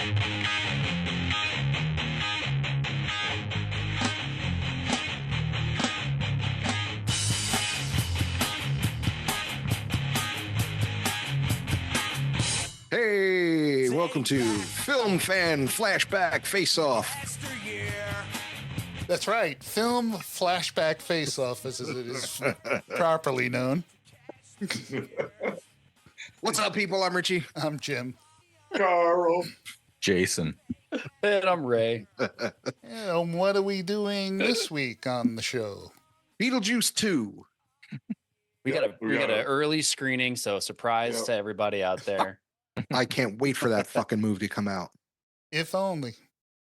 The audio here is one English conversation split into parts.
Hey, welcome to Film Fan Flashback Face Off. That's right. Film Flashback Face Off, as it is properly known. What's up, people? I'm Richie. I'm Jim. Carl. Jason. And I'm Ray. And what are we doing this week on the show? Beetlejuice 2. We got an early screening, so surprise to everybody out there. I can't wait for that fucking movie to come out. If only.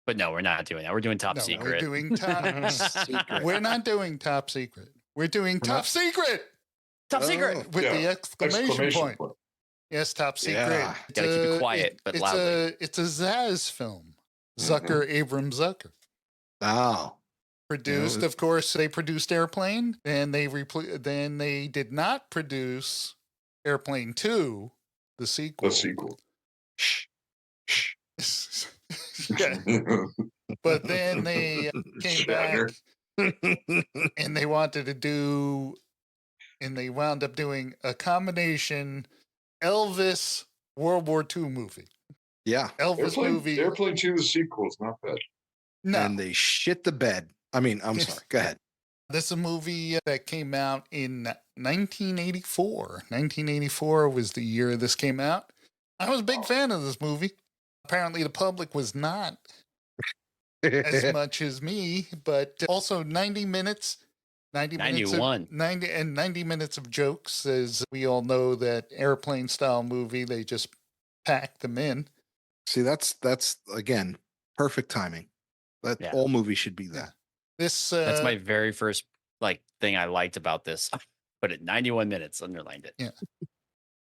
But no, we're not doing that. We're doing Top Secret. We're doing Top Secret. We're not doing Top Secret. We're doing Top Secret. Top Secret with the exclamation point. Yes, Top Secret. Yeah. Gotta keep it quiet, but loudly. It's a Zaz film. Zucker, Abrams Zucker. Oh. Produced, of course, they produced Airplane, and then they did not produce Airplane 2, the sequel. Shh. Yeah. But then they came back and they wanted to do, and they wound up doing a combination Elvis World War II movie. Yeah. Elvis movie. Airplane 2, the sequel is not bad. No. And they shit the bed. I mean, I'm sorry. Go ahead. This is a movie that came out in 1984. 1984 was the year this came out. I was a big fan of this movie. Apparently, the public was not as much as me, but also 90 minutes. 91. 90 minutes of jokes. As we all know, that airplane style movie, they just packed them in. See, that's again, perfect timing. All movies should be that. That's my very first thing I liked about this. Put it 91 minutes, underlined it. Yeah.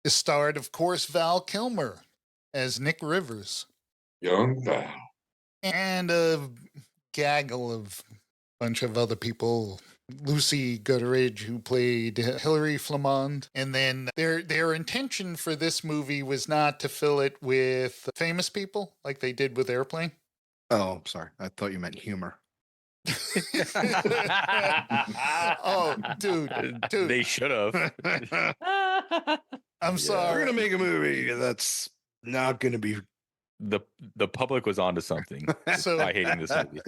It starred, of course, Val Kilmer as Nick Rivers. Young Val. And a gaggle of bunch of other people. Lucy Gutteridge, who played Hilary Flamond. And then their intention for this movie was not to fill it with famous people like they did with Airplane. Oh, sorry. I thought you meant humor. Oh, dude. They should have. I'm sorry. We're going to make a movie that's not going to be... The public was onto something by hating this movie.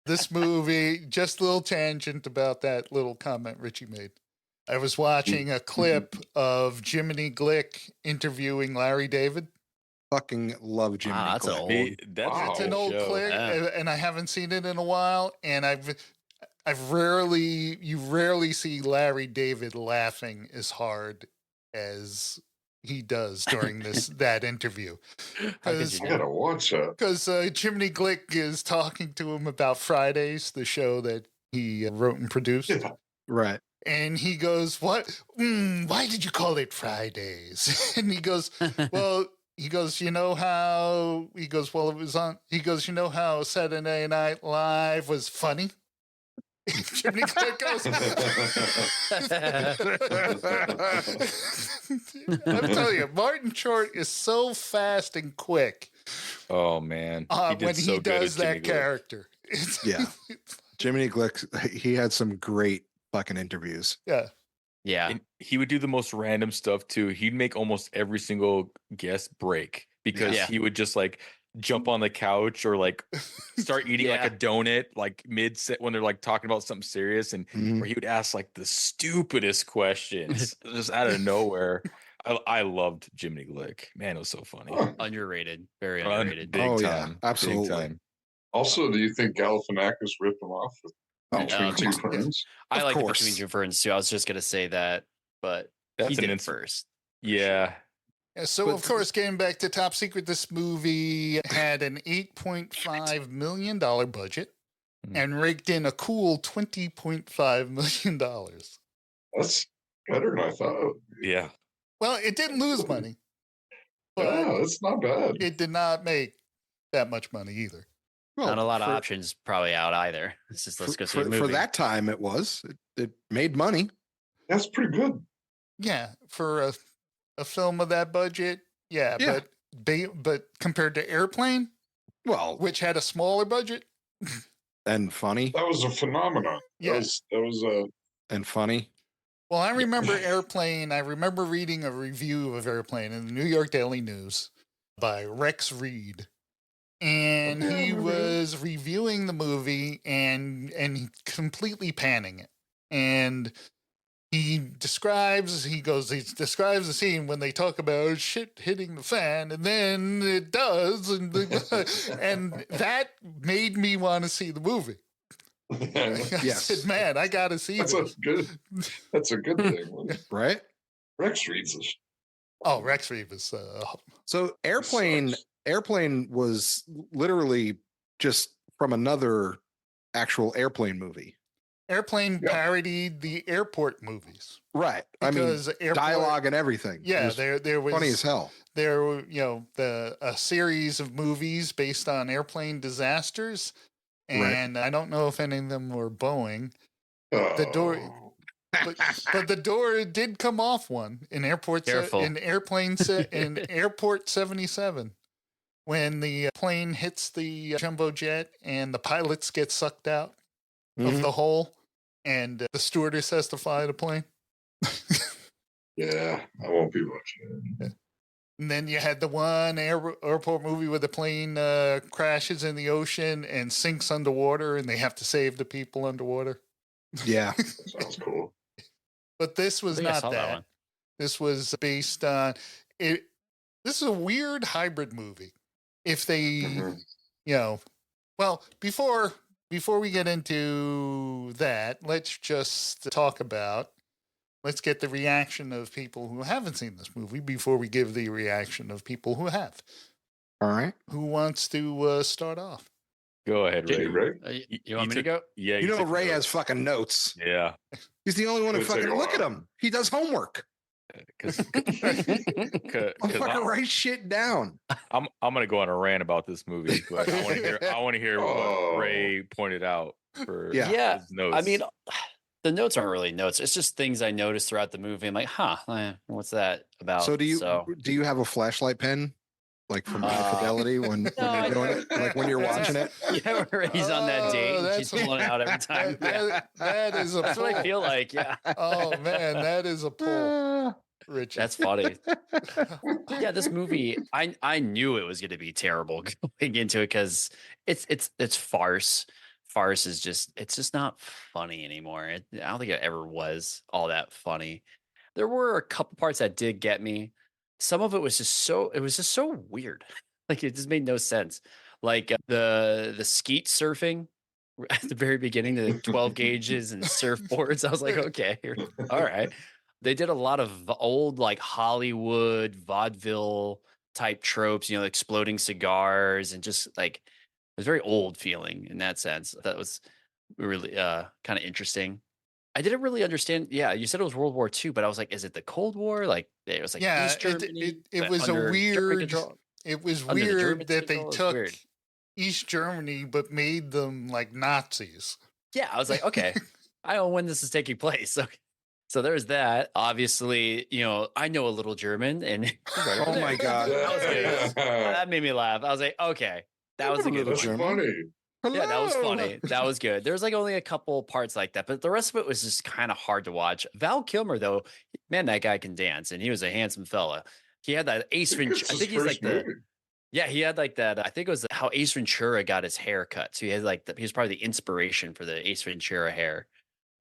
This movie, just a little tangent about that little comment Richie made. I was watching a clip of Jiminy Glick interviewing Larry David. Fucking love Jiminy Glick. That's an old clip, and I haven't seen it in a while. And you rarely see Larry David laughing as hard as he does during that interview. I gotta watch that. Because Jiminy Glick is talking to him about Fridays, the show that he wrote and produced. Yeah. Right. And he goes, "What? Why did you call it Fridays?" And he goes, "Well." He goes, you know how, he goes, well, it was on, he goes, you know how Saturday Night Live was funny? Jiminy Glick goes, I'm telling you, Martin Short is so fast and quick. Oh, man. When he does that character. Yeah. Jiminy Glick, he had some great fucking interviews. Yeah. Yeah. And he would do the most random stuff too. He'd make almost every single guest break because he would just jump on the couch or start eating a donut mid set when they're talking about something serious, and where he would ask the stupidest questions just out of nowhere. I loved Jiminy Glick. Man, it was so funny. Underrated. Very underrated. Big time. Yeah, absolutely. Big time. Also, do you think Galifianakis ripped him off? Between Two Ferns? I like Between Two Ferns too. I was just going to say that, but he did it first. Yeah. So, of course, getting back to Top Secret, this movie had an $8.5 million budget and raked in a cool $20.5 million. That's better than I thought. Yeah. Well, it didn't lose money. But yeah, that's not bad. It did not make that much money either. Well, not a lot of options probably out either. It's just let's go see the movie. For that time, it made money. That's pretty good. Yeah, for a film of that budget, yeah. But compared to Airplane, Well, which had a smaller budget and funny. That was a phenomenon. Yes. That was and funny. Well, I remember Airplane. I remember reading a review of Airplane in the New York Daily News by Rex Reed. And he was reviewing the movie and completely panning it. And he describes the scene when they talk about shit hitting the fan, and then it does, and and that made me want to see the movie. I said, man, I got to see this. That's a good thing, right? Rex Reed's Rex Reed was so Airplane was literally just from another actual airplane movie. Airplane parodied the airport movies, right? Because dialogue and everything. Yeah, there was funny as hell. There were a series of movies based on airplane disasters, and I don't know if any of them were Boeing. The door, but the door did come off one in Airport 77 when the plane hits the jumbo jet and the pilots get sucked out of the hole, and the stewardess has to fly the plane. Yeah, I won't be watching it. And then you had the one airport movie where the plane crashes in the ocean and sinks underwater, and they have to save the people underwater. Yeah. Sounds cool. But this was not that. This was based on it. This is a weird hybrid movie. If they, well, before we get into that, let's just let's get the reaction of people who haven't seen this movie before we give the reaction of people who have. All right. Who wants to start off? Go ahead, Ray. You want me to go? Yeah. Ray has fucking notes. Yeah. He's the only one who fucking look at him. He does homework. I'll fucking write shit down. I'm gonna go on a rant about this movie, but I want to hear what Ray pointed out for his notes. I mean, the notes aren't really notes. It's just things I noticed throughout the movie. I'm like, what's that about? So do you have a flashlight pen? Like from High Fidelity when you're doing it? Like when you're watching it? Yeah, where he's on that date and she's pulling out every time. That's what I feel like, yeah. Oh, man, that is a pull, Richard. That's funny. Yeah, this movie, I knew it was going to be terrible going into it because it's farce. Farce is just not funny anymore. I don't think it ever was all that funny. There were a couple parts that did get me. Some of it was just so weird. Like it just made no sense. Like the skeet surfing at the very beginning, the 12 gauges and surfboards. I was like, okay, all right. They did a lot of old like Hollywood vaudeville type tropes, exploding cigars and just like it was very old feeling in that sense. That was really kind of interesting. I didn't really understand. Yeah, you said it was World War II, but I was like, is it the Cold War? Like it was like East Germany. It was weird. It was weird that they took East Germany but made them like Nazis. Yeah, I was like, okay, I don't know when this is taking place. Okay. So there's that. Obviously, I know a little German, and oh my god, that was good. That made me laugh. I was like, okay, that was a good one. Funny. Hello. Yeah, that was funny. That was good. There was like only a couple parts like that, but the rest of it was just kind of hard to watch. Val Kilmer, though, man, that guy can dance, and he was a handsome fella. He had that Ace Ventura. I think he's like he had like that. I think it was how Ace Ventura got his hair cut. So he had like he was probably the inspiration for the Ace Ventura hair.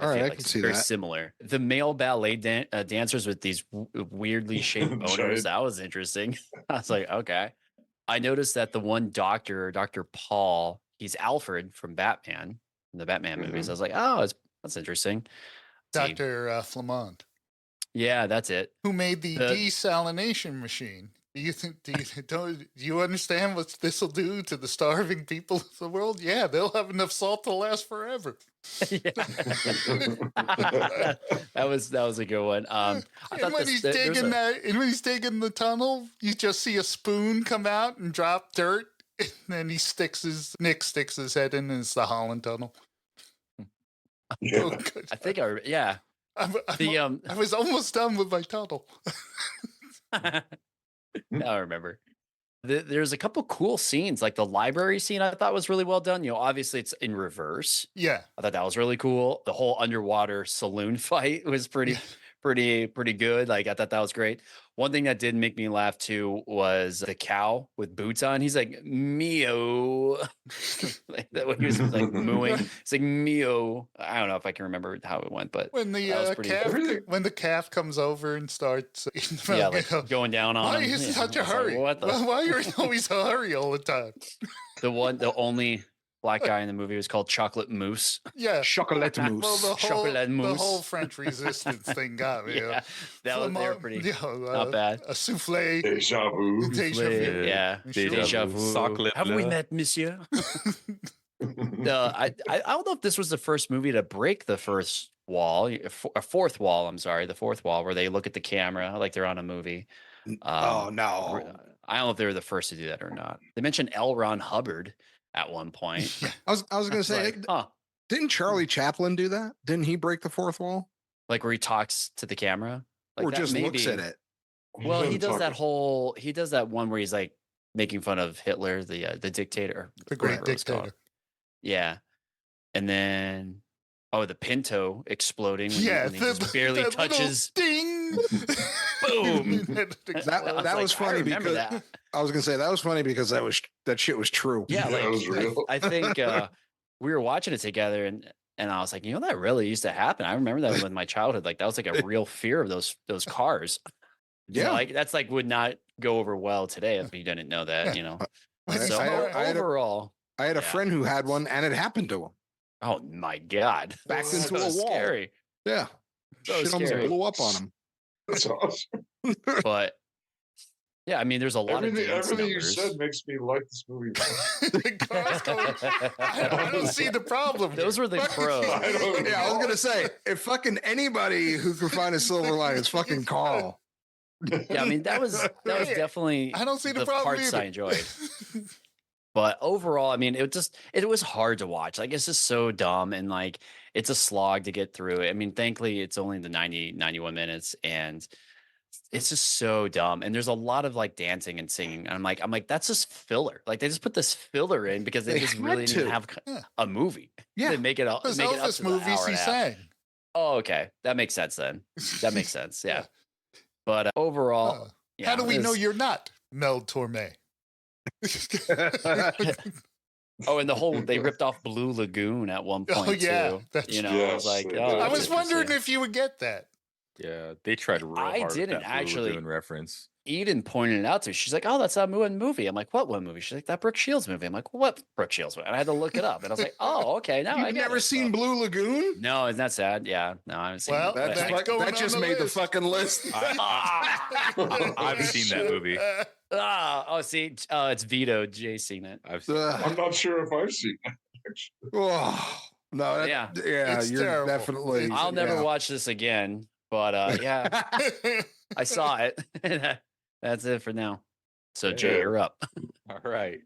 All right, I can see that. Very similar. The male ballet dancers with these weirdly shaped boners. That was interesting. I was like, okay. I noticed that the one doctor, Dr. Paul, he's Alfred from Batman, in the Batman movies. I was like, oh, that's interesting. Dr. Flamand. Yeah, that's it. Who made the desalination machine? Do you understand what this will do to the starving people of the world? Yeah, they'll have enough salt to last forever. that was a good one. And when he's digging the tunnel, you just see a spoon come out and drop dirt, and then Nick sticks his head in, and it's the Holland Tunnel. Yeah. Oh, I think I was almost done with my tunnel. Now I remember. There's a couple cool scenes, like the library scene. I thought was really well done. You know, obviously it's in reverse. Yeah. I thought that was really cool. The whole underwater saloon fight was pretty good. Like I thought that was great. One thing that did make me laugh too was the cow with boots on. He's like meow, like that when he was like mooing. It's like meow. I don't know if I can remember how it went, but when the calf comes over and starts, like going down on him. Why is such a hurry? Like, why are you always a hurry all the time? The only black guy in the movie was called Chocolate Mousse. Yeah, chocolate mousse. Well, Chocolate mousse. The whole French Resistance thing got me. Yeah, they were pretty not bad. A souffle. Deja vu. Yeah, deja vu. Have we met, monsieur? I don't know if this was the first movie to break the first wall, a fourth wall. I'm sorry, the fourth wall where they look at the camera like they're on a movie. Oh no. I don't know if they were the first to do that or not. They mentioned L. Ron Hubbard at one point. I was going to say, didn't Charlie Chaplin do that? Didn't he break the fourth wall? Like where he talks to the camera, like or just looks at it. Well, he does that whole. He does that one where he's like making fun of Hitler, the dictator, the great dictator. Yeah, and then the Pinto exploding. When he just barely touches. Ding. Boom. That was funny because I was gonna say that was funny because that shit was true. Yeah, that was real. I think we were watching it together, and I was like, you know, that really used to happen. I remember that in my childhood. Like that was like a real fear of those cars. Yeah, so, like that's like would not go over well today if you didn't know that. You know, so overall, I had a friend who had one, and it happened to him. Oh my god! Backed into a wall. Scary. Yeah, so shit almost blew up on him. That's awesome. But yeah, I mean, there's a lot of everything you said makes me like this movie. I don't see the problem. Those were the pros. I was gonna say, if fucking anybody who can find a silver lining is fucking Carl. Yeah, I mean that was definitely. I don't see the problem parts either. I enjoyed. But overall, I mean, it was hard to watch. Like, it's just so dumb and like it's a slog to get through it. I mean, thankfully, it's only the 91 minutes, and it's just so dumb. And there's a lot of like dancing and singing. And I'm like, that's just filler. Like, they just put this filler in because they just really didn't have a movie. Yeah, they make it. Because Elvis movies he sang. Oh, okay, that makes sense then. That makes sense. Yeah, but overall, how do we know you're not Mel Torme? And they ripped off Blue Lagoon at one point too. You know, I was like, I was wondering if you would get that. Yeah, they tried real hard. I didn't actually reference. Eden pointed it out to me. She's like, "Oh, that's that one movie." I'm like, "What one movie?" She's like, "That Brooke Shields movie." I'm like, "What Brooke Shields movie?" And I had to look it up, and I was like, "Oh, okay." Now I've never seen Blue Lagoon. No, isn't that sad? Yeah, no, I haven't seen. Well, that just made the fucking list. I've seen that movie. See, it's Vito. Jay's seen it. I'm not sure if I've seen it. Oh no! Yeah, you're terrible. Definitely. I'll never watch this again. But yeah, I saw it. That's it for now. So Jay, you're up. All right,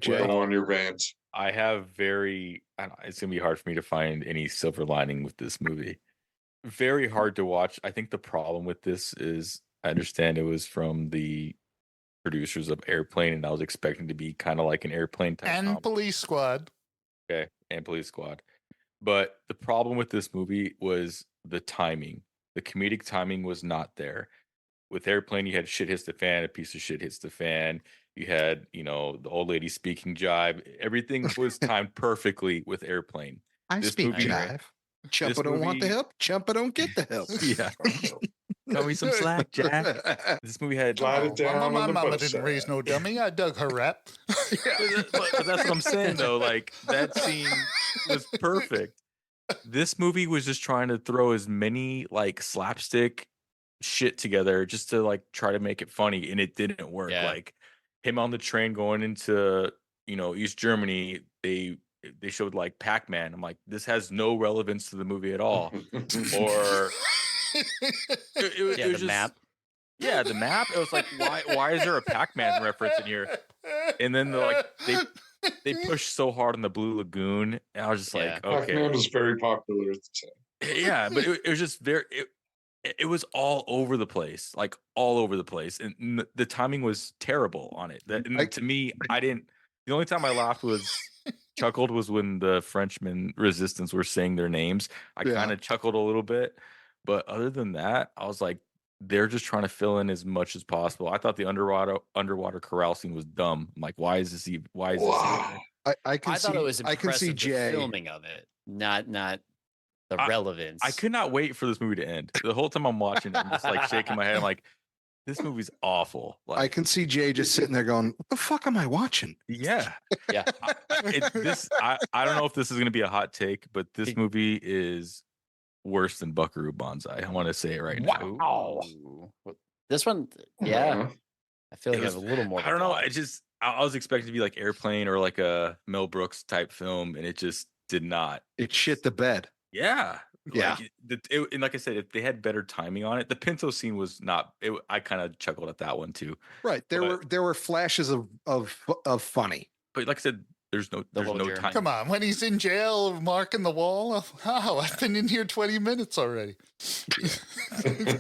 Jay. Go on your rant. I have it's gonna be hard for me to find any silver lining with this movie. Very hard to watch. I think the problem with this is I understand it was from the producers of Airplane, and I was expecting to be kind of like an Airplane type and comedy. Police Squad. Okay, and Police Squad. But the problem with this movie was the timing. The comedic timing was not there. With Airplane, you had shit hits the fan, a piece of shit hits the fan. You had, the old lady speaking jive. Everything was timed perfectly with Airplane. I speak jive. Chumpa don't want the help. Chumpa don't get the help. Yeah. Cut me some slack, Jack. This movie had. My mama didn't raise no dummy. I dug her rap. But that's what I'm saying, though. Like, that scene was perfect. This movie was just trying to throw as many like slapstick shit together just to like try to make it funny, and it didn't work. Yeah. Like him on the train going into East Germany, they showed like Pac-Man. I'm like, this has no relevance to the movie at all. Or it was the just, map. Yeah, the map. It was like, why is there a Pac-Man reference in here? And then they pushed so hard on the Blue Lagoon, and I was just like, okay. Pac-Man was very popular at the time. Yeah, but it was just very. it was all over the place, like all over the place, and the timing was terrible on it. To me, I didn't. The only time I laughed chuckled was when the Frenchmen resistance were saying their names. I kind of chuckled a little bit, but other than that, I was like, they're just trying to fill in as much as possible. I thought the underwater corral scene was dumb. I'm like, why is this even? Why is this? I thought it was impressive. I can see Jay. The filming of it, not the relevance. I could not wait for this movie to end. The whole time I'm watching it, I'm just like shaking my head. I'm like, this movie's awful. Like, I can see Jay just sitting there going, "What the fuck am I watching?" Yeah, yeah. I don't know if this is going to be a hot take, but this movie is worse than Buckaroo Banzai. I want to say it right now. Wow. This one, yeah. I feel like I have a little more. I don't know. I was expecting to be like Airplane or like a Mel Brooks type film, and it just did not. It shit the bed. Yeah. Yeah. And like I said, if they had better timing on it, the Pinto scene was not. I kind of chuckled at that one too. Right. There were flashes of funny. But like I said, there's no time. Come on, when he's in jail marking the wall, I've been in here 20 minutes already.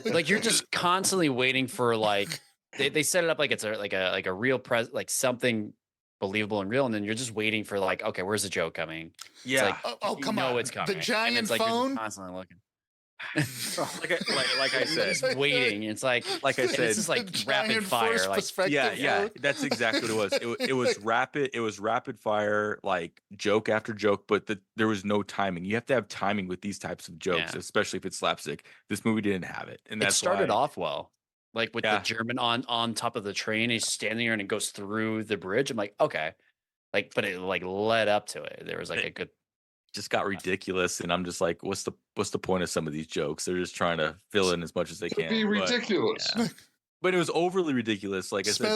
Like you're just constantly waiting for like they set it up like it's a real like something believable and real, and then you're just waiting for like, okay, where's the joke coming? Yeah. Like, come on, it's coming. The giant it's like phone. Constantly looking. like I said, just waiting. It's like I said, this is like rapid fire. Like yeah, that's exactly what it was. It was rapid. It was rapid fire, like joke after joke, but there was no timing. You have to have timing with these types of jokes, especially if it's slapstick. This movie didn't have it, and that's it started off well. Like with the German on top of the train, he's standing there and it goes through the bridge. I'm like, okay, like, but it like led up to it. There was like a good. Just got ridiculous, and I'm just like, what's the point of some of these jokes? They're just trying to fill in as much as they can. Be ridiculous. But it was overly ridiculous. Like I said,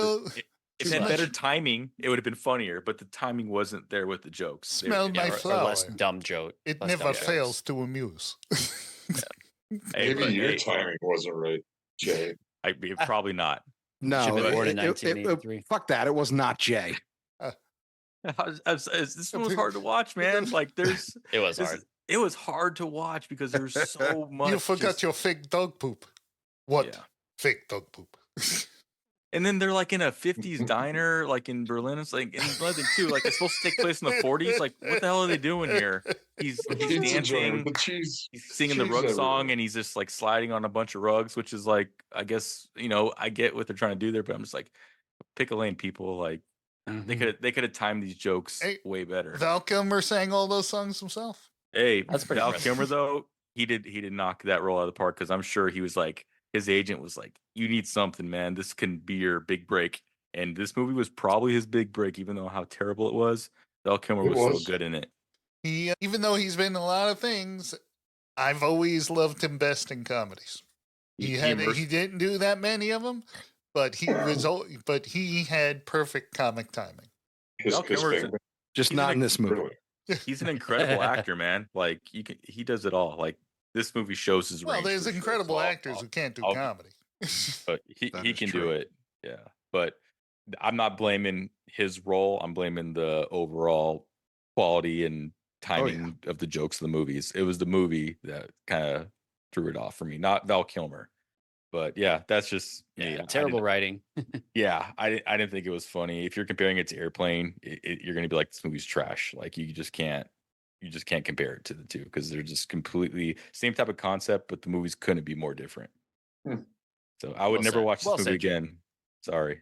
if it had better timing, it would have been funnier. But the timing wasn't there with the jokes. Smell my flower. Less dumb joke. It never fails to amuse. Maybe your timing wasn't right, Jay. Probably not. No, born in 1983. Fuck that. It was not Jay. This one was hard to watch, man. Like it was hard. It was hard to watch because there's so much. You forgot your fake dog poop. What? Yeah. Fake dog poop. And then they're like in a 50s diner, like in Berlin. It's like in London too. Like it's supposed to take place in the 40s. Like what the hell are they doing here? He's dancing. He's singing the rug song, and he's just like sliding on a bunch of rugs, which is like, I guess, I get what they're trying to do there, but I'm just like, pick a lane, people. Like they could have timed these jokes way better. Val Kilmer sang all those songs himself. Hey, that's pretty Val Kilmer though. He did knock that role out of the park, because I'm sure he was like, his agent was like, you need something, man. This can be your big break. And this movie was probably his big break, even though how terrible it was. Val Kilmer was so good in it. He, even though he's been in a lot of things, I've always loved him best in comedies. He didn't do that many of them, but he had perfect comic timing. Just not in this movie. He's an incredible actor, man. Like he does it all. Like this movie shows his range. Well, there's incredible actors who can't do comedy, but he can do it. Yeah, but I'm not blaming his role. I'm blaming the overall quality and timing of the jokes of the movies. It was the movie that kind of threw it off for me, not Val Kilmer. But yeah, that's just me. Terrible writing. Yeah, I didn't think it was funny. If you're comparing it to Airplane, you're going to be like, this movie's trash. Like you just can't compare it to the two, because they're just completely same type of concept, but the movies couldn't be more different. So I would never watch this movie again. Sorry.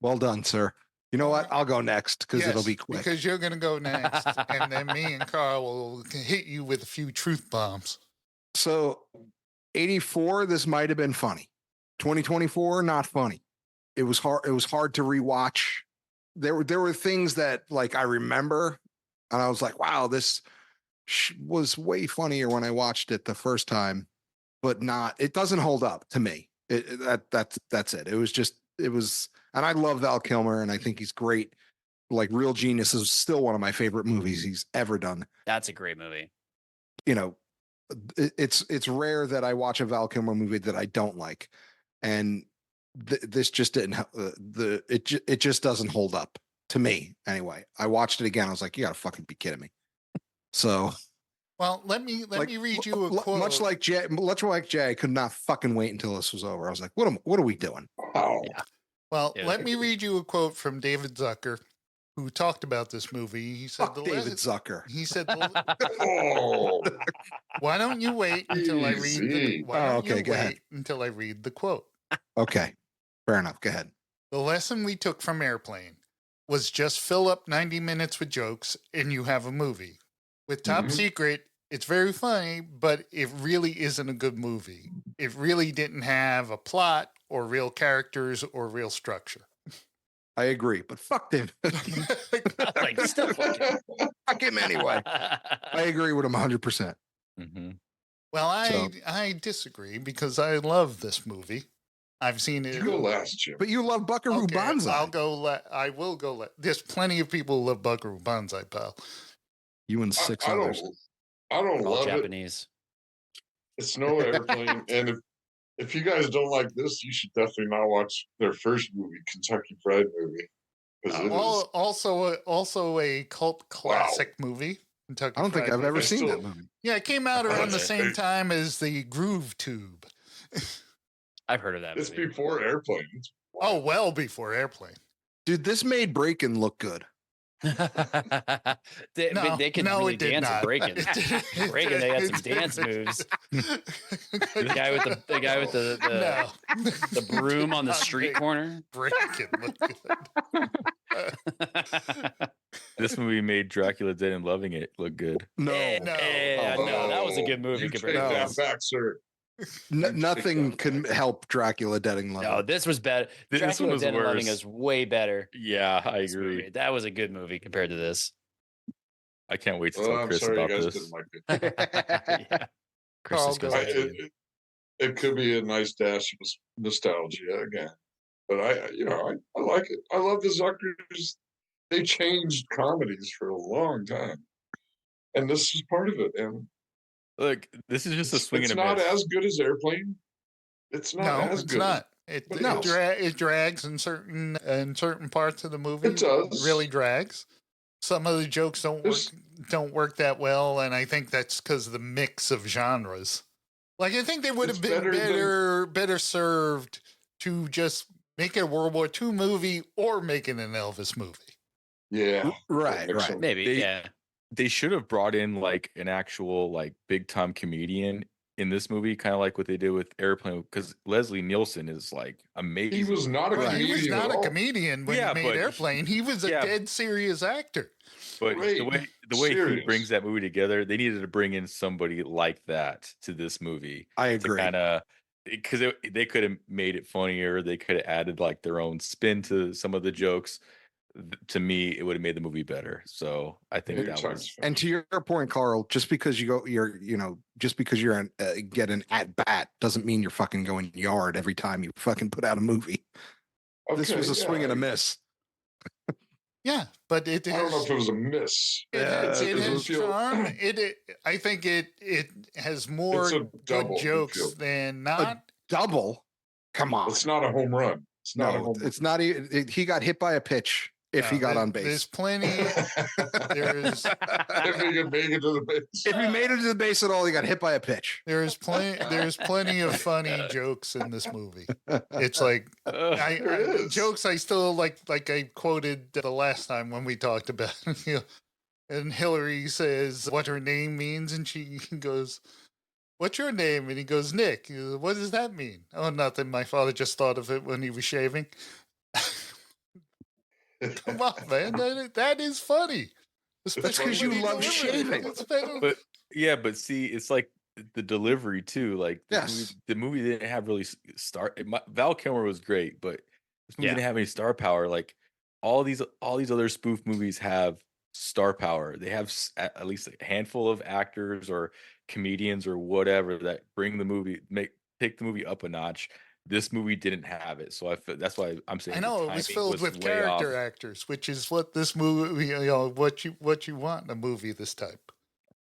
Well done, sir. You know what? I'll go next because it'll be quick. Because you're going to go next, and then me and Carl will hit you with a few truth bombs. So 84, this might have been funny. 2024, not funny. It was hard. It was hard to rewatch. There were things that like I remember, and I was like, "Wow, this was way funnier when I watched it the first time," but not. It doesn't hold up to me. That's it. It was, and I love Val Kilmer, and I think he's great. Like Real Genius is still one of my favorite movies he's ever done. That's a great movie. It's rare that I watch a Val Kilmer movie that I don't like, and this just didn't. It just doesn't hold up to me anyway. I watched it again. I was like, you gotta fucking be kidding me. So Well, let me read you a quote. Much like Jay, I could not fucking wait until this was over. I was like, what are we doing? Wow. Yeah. Well, Yeah. let me read you a quote from David Zucker, who talked about this movie. He said, Fuck David Zucker. He said, Oh, "Why don't you wait until I read the? Easy. Why don't okay, you go ahead. wait until I read the quote?" Okay, fair enough. Go ahead. The lesson we took from Airplane was just fill up 90 minutes with jokes and you have a movie. With Top Mhm. Secret, it's very funny, but it really isn't a good movie. It really didn't have a plot or real characters or real structure. I agree, but fuck him. Like, still fucking. Fuck him anyway. I agree with him 100%. Mhm. Well, So- I disagree because I love this movie. I've seen it. You go last, Jim. But you love Buckaroo Okay, Banzai. I'll go. I will go. There's plenty of people who love Buckaroo Banzai, pal. You and six I others. don't All love it. Japanese. It's no Airplane. And if you guys don't like this, you should definitely not watch their first movie, Kentucky Fried Movie. 'Cause it is- Also a cult classic movie. Kentucky I don't think Fried I've ever Movie. seen still- that movie. Yeah, it came out around the Okay. same time as the Groove Tube. I've heard of that it's movie. before Airplane. It's Oh, well before Airplane. Dude, this made Breakin' look good. they could no, really it did dance not. at breaking. It did- Breaking, they got some it dance didn't. moves. The guy with the No. the broom on the Not street big. corner. Breaking look good. This movie made Dracula Dead and Loving It look good. No, Yeah, Oh, no, that was a good Oh, movie you compared take to that this. back, sir. nothing that can back. help Dracula Dead and Loving. No, this was better. This one Dracula was Dead and Loving worse. is way better. Yeah, I This movie. agree. That was a good movie compared to this. I can't wait to Oh, tell I'm Chris sorry you about guys this. didn't like it. Yeah. Chris Carl, just goes go I- like, ahead. it could be a nice dash of nostalgia again. But I like it. I love the Zuckers. They changed comedies for a long time. And this is part of it. And Look, this is just a swing it's and a not miss. as good as Airplane. It's not No, as it's good. not. It, But it, no. it drags in certain parts of the movie. It does. Really drags. Some of the jokes There's- don't work that well, and I think that's because of the mix of genres. Like I think they would have It's been better better served to just make it a World War II movie or make it an Elvis movie. Yeah. Right, Mix right. them. maybe, They- yeah. They should have brought in like an actual like big time comedian in this movie, kind of like what they did with Airplane, because Leslie Nielsen is like amazing. He was not a Right, comedian. he was not at a all. comedian when Yeah, he made but Airplane. He was a yeah. dead serious actor. But Great. the way he Serious. brings that movie together, they needed to bring in somebody like that to this movie. I agree. Kind of because they could have made it funnier. They could have added like their own spin to some of the jokes. To me, it would have made the movie better. So I think Your that time's was And to your point, Carl, just because just because you're get an at bat doesn't mean you're fucking going yard every time you fucking put out a movie. This was a swing and a miss. Yeah, but it is. I don't know if it was a miss. It, Yeah, it it doesn't has feel- charm. I think it has more It's a good double, it jokes feels. than not. Double. Come on. It's not a home run. It's not a No, home it's not even. He got hit by a pitch if he No, got there- on There's base. plenty. There's if he could make it to the base. If he made it to the base at all, he got hit by a pitch. there's plenty of funny jokes in this movie. It's like There is. jokes I still like I quoted the last time when we talked about it, and Hillary says what her name means, and she goes, "What's your name?" And he goes, "Nick." He goes, "What does that mean?" "Oh, nothing. My father just thought of it when he was shaving." Come on, man. That is funny. That's Especially 'cause when you he love delivers it. shaving. It's better- But yeah, but see, it's like the delivery too. Like Yes. the movie didn't have really Val Kilmer was great, but this movie Yeah. didn't have any star power. Like all these other spoof movies have star power. They have at least a handful of actors or comedians or whatever that bring the movie, take the movie up a notch. This movie didn't have it, so that's why I'm saying I the know it was timing filled with way off. character actors, which is what this movie, what you want in a movie this type.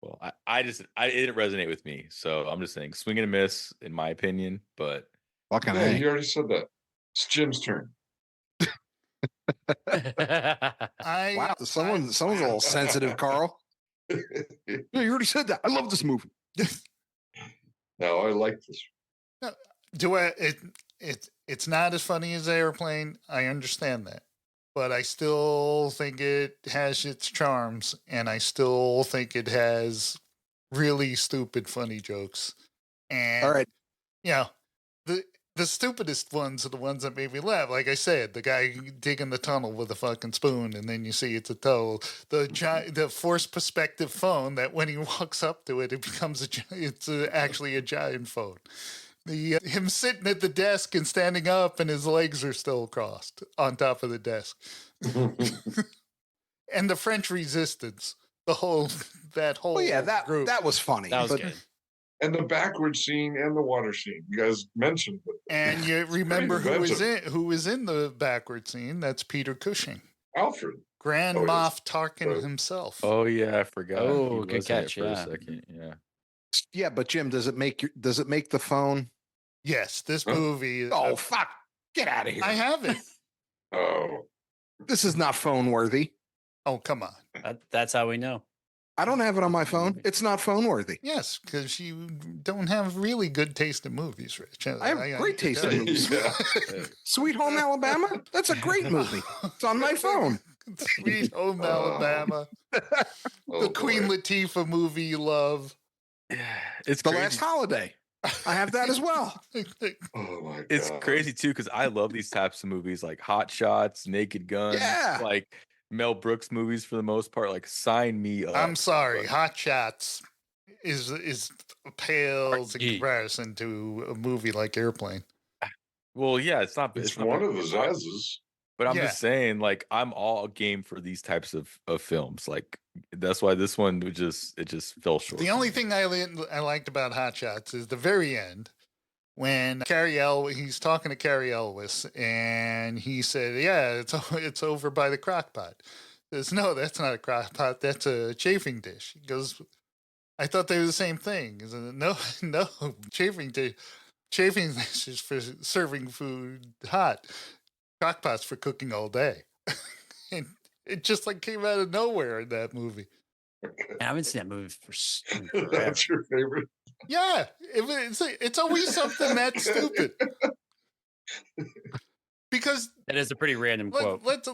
Well, it didn't resonate with me, so I'm just saying swing and a miss in my opinion. But Fucking Yeah, A. you already said that. It's Jim's turn. I Wow, someone's a little sensitive, Carl. Yeah, No, you already said that. I love this movie. No, I like this. It's not as funny as Airplane. I understand that. But I still think it has its charms, and I still think it has really stupid funny jokes. And All right. The stupidest ones are the ones that made me laugh. Like I said, the guy digging the tunnel with a fucking spoon, and then you see it's a toe. The forced perspective phone that when he walks up to it, it becomes actually a giant phone. Him sitting at the desk and standing up, and his legs are still crossed on top of the desk. And the French Resistance, that whole group. That was funny. That was good. And the backward scene and the water scene. You guys mentioned it. And you remember who was in the backward scene? That's Peter Cushing. Alfred. Grand Moff Tarkin himself. Oh yeah, I forgot. Oh, He good was in it catch, for a yeah. second. Yeah. Yeah, but Jim, does it make the phone? Yes, this movie. Oh, fuck. Get out of here. I have it. Oh. This is not phone worthy. Oh, come on. That's how we know. I don't have it on my phone. It's not phone worthy. Yes, because you don't have really good taste in movies, Rich. I have great taste in movies. Yeah. Sweet Home Alabama? That's a great movie. It's on my phone. Sweet Home Alabama. Oh, The Queen Latifah movie you love. It's The crazy. Last Holiday. I have that as well. Oh my god. It's crazy too because I love these types of movies like Hot Shots, Naked Gun, Yeah. like Mel Brooks movies for the most part. Like sign me up. I'm sorry, Hot Shots is pales in Gee. comparison to a movie like Airplane. Well, yeah, it's not. It's not one bad, of the Zazzes. but I'm Yeah. just saying, like, I'm all game for these types of films. Like, that's why this one would just fell short. The only thing I liked about Hot Shots is the very end when he's talking to Carrie Elwes, and he said, "Yeah, it's over by the crock pot." He says, "No, that's not a crock pot. That's a chafing dish." He goes, "I thought they were the same thing." He said, "No, chafing dish is for serving food hot. Crock pot's for cooking all day." And it just like came out of nowhere in that movie. I haven't seen that movie for forever. That's your favorite. Yeah, it's always something that stupid. Because That is a pretty random quote. let's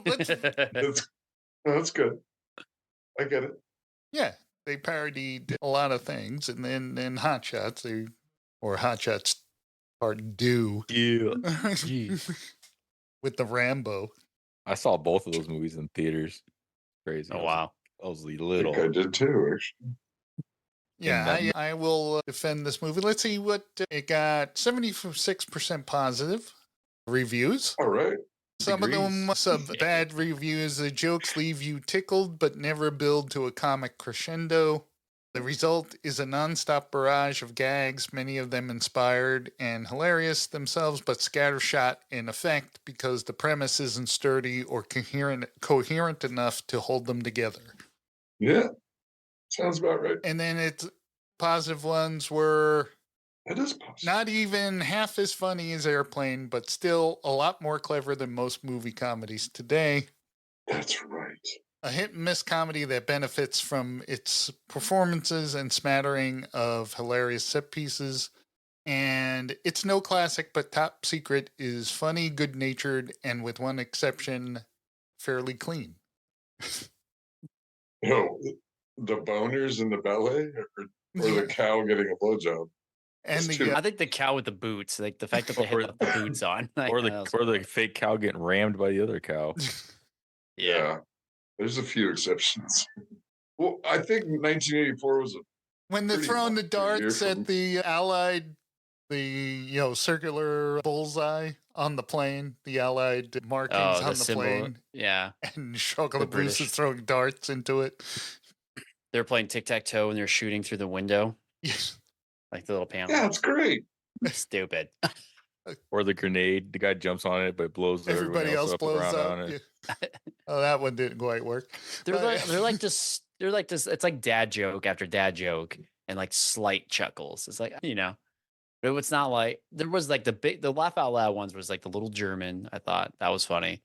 That's good. I get it. yeah, they parodied a lot of things, and then in Hot Shots, Hot Shots Part Do Yeah. with the Rambo. I saw both of those movies in theaters. Crazy. Oh wow. I was I little. think I did too, actually. Yeah, I will defend this movie. Let's see what it got. 76% positive reviews. All right. Some of them some bad reviews. The jokes leave you tickled but never build to a comic crescendo. The result is a nonstop barrage of gags, many of them inspired and hilarious themselves, but scattershot in effect because the premise isn't sturdy or coherent enough to hold them together. Yeah. Sounds about right. And then its positive ones were That is possible. not even half as funny as Airplane, but still a lot more clever than most movie comedies today. That's right. A hit and miss comedy that benefits from its performances and smattering of hilarious set pieces. And it's no classic, but Top Secret is funny, good-natured, and with one exception, fairly clean. The boners in the ballet or the cow getting a blowjob. And It's too- I think the cow with the boots, like the fact that they had the boots on, like, Or that was the funny. fake cow getting rammed by the other cow. Yeah. There's a few exceptions. Well, I think 1984 was when they're pretty throwing the much a year darts from- at the Allied, circular bullseye on the plane, the Allied markings Oh, on the the symbol. plane, Yeah. and Chocolate The Bruce is British. throwing darts into it. They're playing tic-tac-toe and they're shooting through the window, like the little panel. yeah, it's great. Stupid. Or the grenade, the guy jumps on it, but it blows Everybody else up blows around up. on it. Yeah. Oh, that one didn't quite work. They're But- like they're like this. It's like dad joke after dad joke and like slight chuckles. It's like, but it's not like there was like the laugh out loud ones was like the little German. I thought that was funny.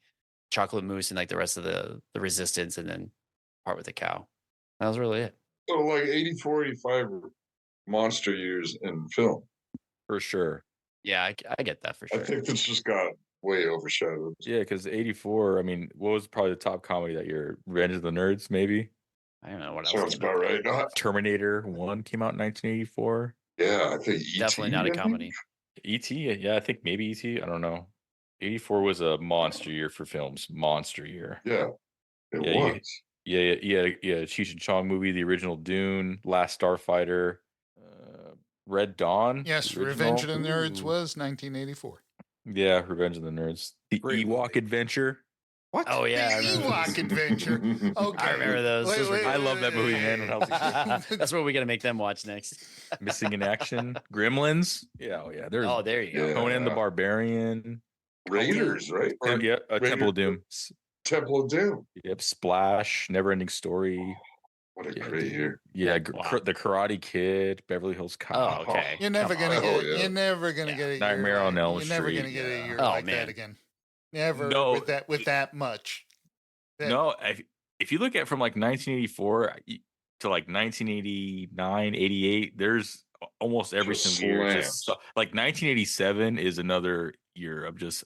Chocolate Moose and like the rest of the resistance, and then part with the cow. That was really it. So like 84, 85 were monster years in film. For sure. Yeah, I get that for I sure. think this just got way overshadowed. Yeah, because 84, I mean, what was probably the top comedy that year? Revenge of the Nerds, maybe? I don't know what else. Sounds came out about then. right. Not, Terminator 1 came out in 1984. yeah, I think E.T. Definitely not a I think? comedy. E.T., yeah, I think maybe E.T., I don't know. 84 was a monster year for films. Monster year. Yeah, it Yeah, was. Yeah. Cheech and Chong movie, the original Dune, Last Starfighter, Red Dawn. Yes, the Revenge of original. the Nerds Ooh. was 1984. Yeah, Revenge of the Nerds. The Great Ewok movie. Adventure. What? Oh yeah, I The remember those. Ewok Adventure. Okay. I remember those. Those were I love that movie, man. When I was a kid. That's what we got to make them watch next. Missing in Action, Gremlins. Yeah, there's Oh, there you go. Yeah. Conan the Barbarian. Raiders, right? Or Yeah, Temple of Raiders- Doom. Temple of Doom. Yep, Splash, Neverending Story. What a Yeah, great dude. year. Yeah, Wow. The Karate Kid, Beverly Hills Cop. Oh, okay. You're never Come gonna on. get. Oh, yeah. You're never gonna Yeah. get a year. Nightmare on Elm You're never gonna Street, get a yeah. year Oh, like that man. again. Never No, with that much. That- No, if you look at from like 1984 to like 1989, 88, there's almost every Just single year. slams. Just like 1987 is another year of just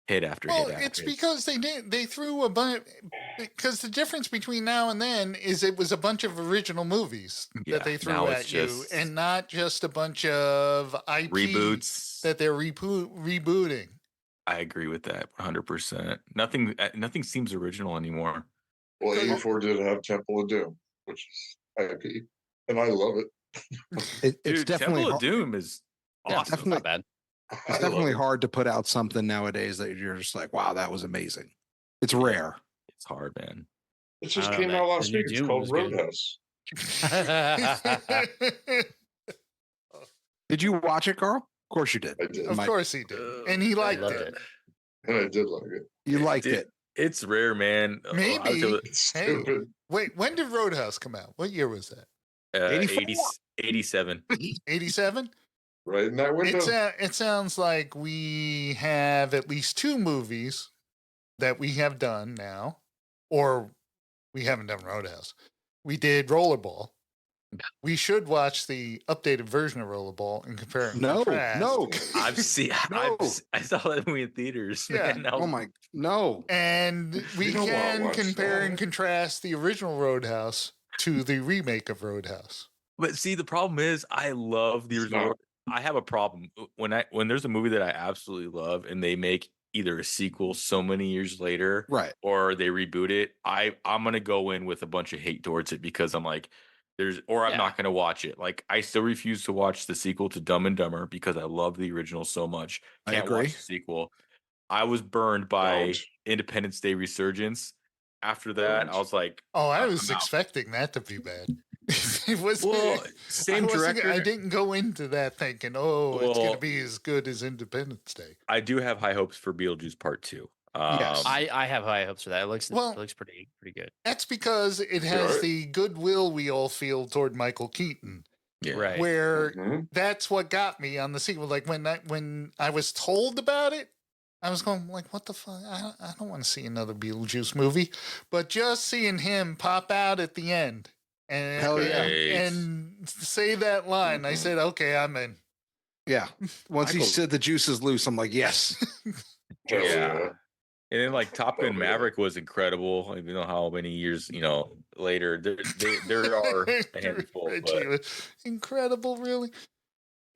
hit after Well, hit after it's hit. because they threw a bunch. Because the difference between now and then is it was a bunch of original movies Yeah, that they threw now at it's you, just and not just a bunch of IP reboots. that they're rebooting. I agree with that 100%. Nothing seems original anymore. Well, Because- 84 did have Temple of Doom, which is IP, and I love it. It's Dude, definitely Temple of hard, Doom is Yeah, awesome. it's not bad. I it's love definitely it. hard to put out something nowadays that you're just like, wow, that was amazing. It's rare. It's hard, man. It just I don't came know, out the last new week. It's Doom called was good. Roadhouse. Did you watch it, Carl? Of course you did. I did, Of Mike, course he did, and he liked loved it. it. and I did like it. you liked Dude, it. It's rare, man. Maybe. I'll tell you, It's Hey. stupid. Wait, when did Roadhouse come out? What year was that? 84? 87. 87. Right in that window. It sounds like we have at least two movies that we have done now, or we haven't done Roadhouse. We did Rollerball. We should watch the updated version of Rollerball and compare and No, contrast. no. I've seen. No. I saw that movie in theaters. Yeah. Man. That Oh was- my, no. And we You don't wanna can watch compare that. and contrast the original Roadhouse to the remake of Roadhouse. But see, the problem is, I love the It's original. not. I have a problem when there's a movie that I absolutely love and they make either a sequel so many years later, Right. or they reboot it. I'm gonna go in with a bunch of hate towards it because I'm like, I'm Yeah. not gonna watch it. Like I still refuse to watch the sequel to Dumb and Dumber because I love the original so much. I Can't agree. watch the sequel. I was burned by Don't. Independence Day Resurgence. After that, I was like, Oh, I I'm was out. expecting that to be bad. It was well, same director. I didn't go into that thinking, oh, it's going Well- to be as good as Independence Day. I do have high hopes for Beetlejuice Part 2. Yes. I have high hopes for that. It looks pretty good. That's because it has Sure. the goodwill we all feel toward Michael Keaton, Yeah. Right. where Mhm. that's what got me on the sequel. Like when I was told about it, I was going like, what the fuck? I don't want to see another Beetlejuice movie. But just seeing him pop out at the end and, Hell yeah. and say that line, I said, okay, I'm in. Yeah. Once he Michael- said the juice is loose, I'm like, yes. Hell Yeah. And then like Top Gun Maverick was incredible. I don't know how many years, later. There are a handful, Reggie but was incredible, really.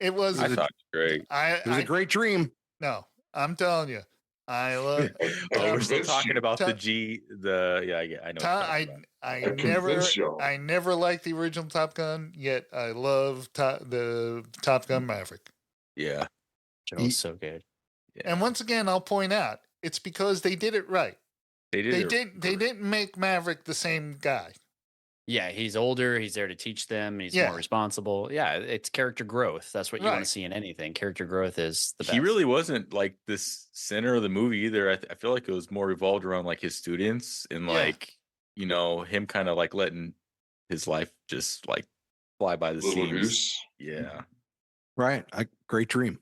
It was. I thought it was great. It was a great dream. No, I'm telling you, I love. Oh, we're still convinced talking you. about Tom- I know. I I convinced y'all. I never liked the original Top Gun, yet I love the Top Gun Maverick. Yeah. It was so good. And once again, I'll point out it's because they did it right. They did. They didn't make Maverick the same guy. Yeah, he's older. He's there to teach them. He's Yeah. more responsible. Yeah, it's character growth. That's what you want Right. to see in anything. Character growth is the best. He really wasn't like this center of the movie either. I feel like it was more revolved around like his students and Yeah. like him kind of like letting his life just like fly by the Little seams. Goose. Yeah. Right. A great dream.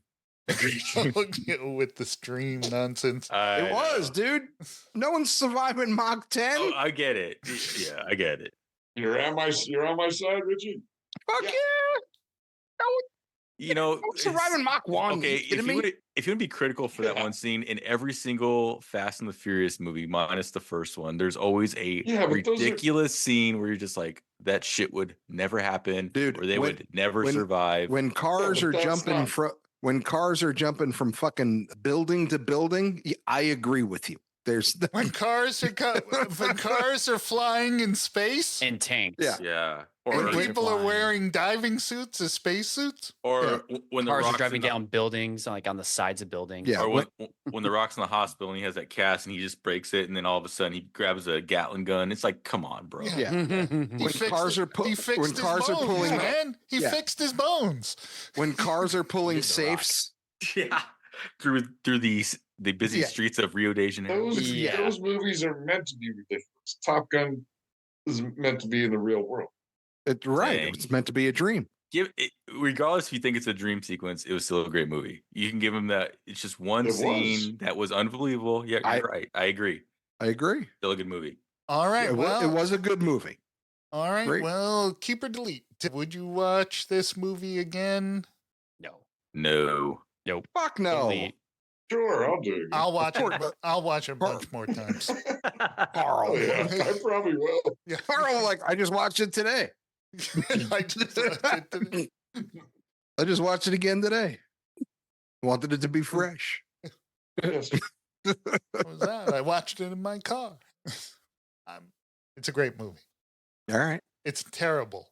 With the stream nonsense. It was, dude. No one's surviving Mach 10. Oh, I get it. Yeah, I get it. You're on my side, Richie. Fuck Yeah. You know, surviving Mach 1. okay, You kidding if me? you want to be critical for that one scene in every single Fast and the Furious movie, minus the first one, there's always a but those are- ridiculous scene where you're just like, that shit would never happen, Dude, or they when- would never when- survive. When cars but are that's jumping not- from fucking building to building, I agree with you. There's When cars are flying in space, And tanks. Yeah. Yeah. when Or people are flying. wearing diving suits or space suits. when the Cars are Rock's driving in the- down buildings, like on the sides of buildings. Yeah. or when the Rock's in the hospital and he has that cast and he just breaks it, and then all of a sudden he grabs a Gatling gun. It's like, come on, bro. Yeah. Yeah. He When fixed cars it- are pu- he fixed when his cars are bones, pulling- man. He Yeah. fixed his bones. when cars are pulling Did The Rock. safes. Yeah. Through the busy Yeah. streets of Rio de Janeiro. Those movies are meant to be ridiculous. Top Gun is meant to be in the real world. Right. Dang. It's meant to be a dream. Give it, regardless if you think it's a dream sequence, it was still a great movie. You can give him that. It's just one It was. scene that was unbelievable. Yeah, you're right. I agree. I agree. Still a good movie. All right. It Well, was a good movie. all right. great. Well, keep or delete. Would you watch this movie again? No. No. Fuck no. Delete. Sure, I'll do it. I'll watch Sure, it. but- I'll watch it a bunch more times. Carl. Oh, yeah, I probably will. Yeah. Carl, like, I just watched it today. I just watched it today. I just watched it again today. Wanted it to be fresh. Yes. What was that? I watched it in my car. It's a great movie. All right. It's terrible.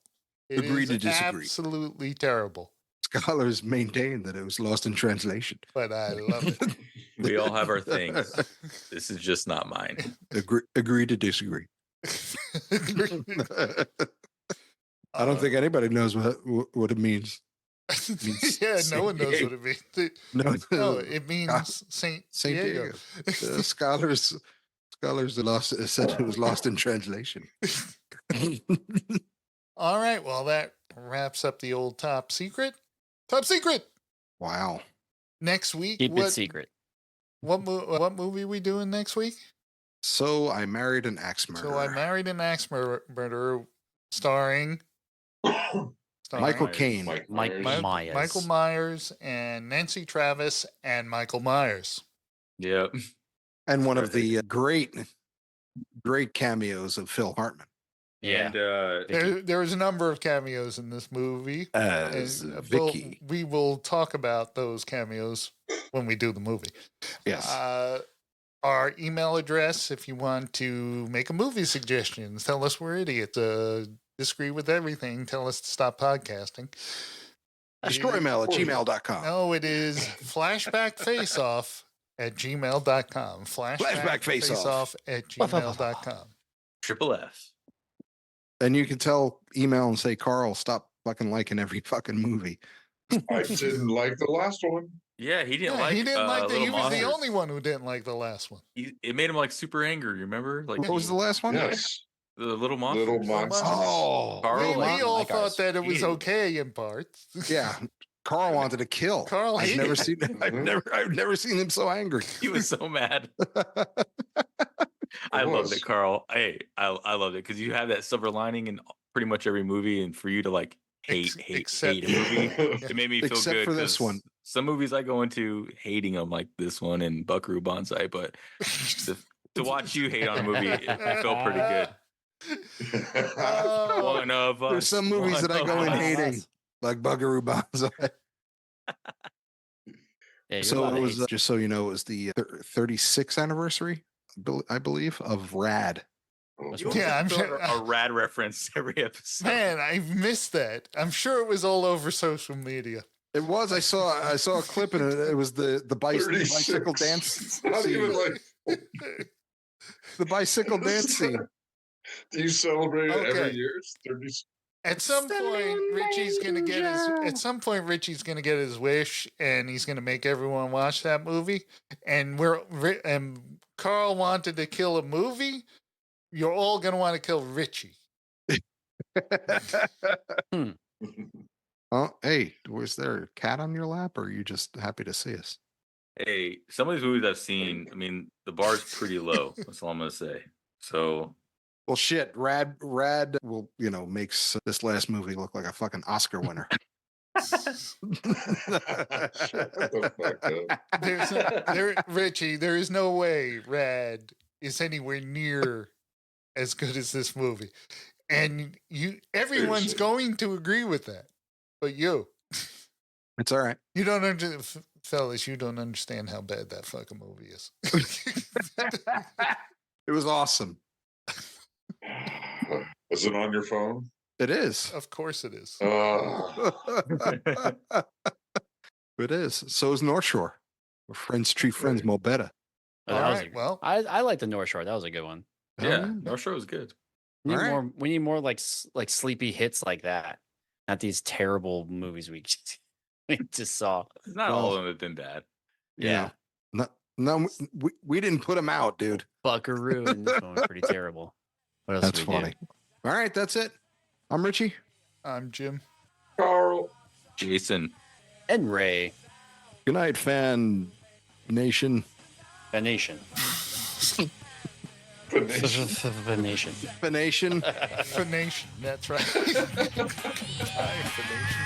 It Agree is to disagree. absolutely terrible. Scholars maintain that it was lost in translation. But I love it. We all have our things. This is just not mine. Agree to disagree. I don't think anybody knows what it means. Yeah, no Saint one knows Diego. what it means. No, No, it means Saint Saint Diego. Diego. Scholars said it was lost in translation. All right. Well, that wraps up the old top secret. Top secret. Wow. Next week. Keep it secret. What movie we doing next week? So I married an axe murderer. So I married an axe murderer, starring Michael Myers, Caine. Mike Mike Myers. Myers. Michael Myers and Nancy Travis and Michael Myers. Yep. And one of the great cameos of Phil Hartman Yeah. And There is a number of cameos in this movie. as and, Vicky. we will talk about those cameos when we do the movie. Yes. Our email address, if you want to make a movie suggestion, tell us we're idiots, disagree with everything, tell us to stop podcasting. Destroymail@gmail.com. No, it is flashbackfaceoff@gmail.com. Flashbackfaceoff@gmail.com. Triple F. And you can tell email and say, Carl, stop fucking liking every fucking movie. I didn't like the last one. Yeah, he didn't Yeah, like. he didn't like the. Little He was the Monsters. only one who didn't like the last one. It made him like super angry. Remember? Like What was the last one? Yes. the little monsters. Little monsters. Oh, Carl we liked all like thought ours. that it was He didn't. okay in parts. yeah. Carl wanted to kill. Carl I've hated never it. seen. I've never seen him so angry. He was so mad. I loved it, Carl. Hey, I loved it because you have that silver lining in pretty much every movie, and for you to like hate Except- a movie, it made me feel Except good. for this 'cause one. Some movies I go into hating them, like this one and Buckaroo Banzai, but to watch you hate on a movie, it felt pretty good. Oh, One of us. There's some movies that I one go of in us. hating, like Buckaroo Banzai. Yeah, So it was just so you know, it was the 36th anniversary, I believe, of Rad. You Yeah, I'm always throw sure- a rad reference every episode. man, I've missed that. I'm sure it was all over social media. It was. I saw a clip, and it was the bicycle 36. dance. It's not even scene. like. The bicycle dance scene. Do you celebrate it Okay. every year? It's 30. At some point, Richie's gonna get his. At some point, Richie's gonna get his wish, and he's gonna make everyone watch that movie. And Carl wanted to kill a movie. You're all gonna want to kill Richie. Oh, hey, was there a cat on your lap, or are you just happy to see us? Hey, some of these movies I've seen, I mean, the bar's pretty low. That's all I'm gonna say. So Well, shit, Rad will, makes this last movie look like a fucking Oscar winner. Shut the fuck up. Richie, there is no way Rad is anywhere near as good as this movie. And everyone's Seriously. going to agree with that. But you. It's all right. You don't understand, fellas, you don't understand how bad that fucking movie is. It was awesome. Is it on your phone? It is. Of course it is. It is. So is North Shore. Our friends treat friends more better. Oh, All that was right, well. I like the North Shore. That was a good one. Yeah, North Shore was good. We need All right. more. We need more like sleepy hits like that. Not these terrible movies we just saw. Not all of them have been bad. Yeah, No, we didn't put them out, dude. Buckaroo and this one was pretty terrible. What else That's did we funny. All right, that's it. I'm Richie. I'm Jim. Carl. Jason. do? And Ray. Good night, fan nation. Venation. Venation. Venation. Fan nation. Phoenician, that's right. Hi, Phoenician.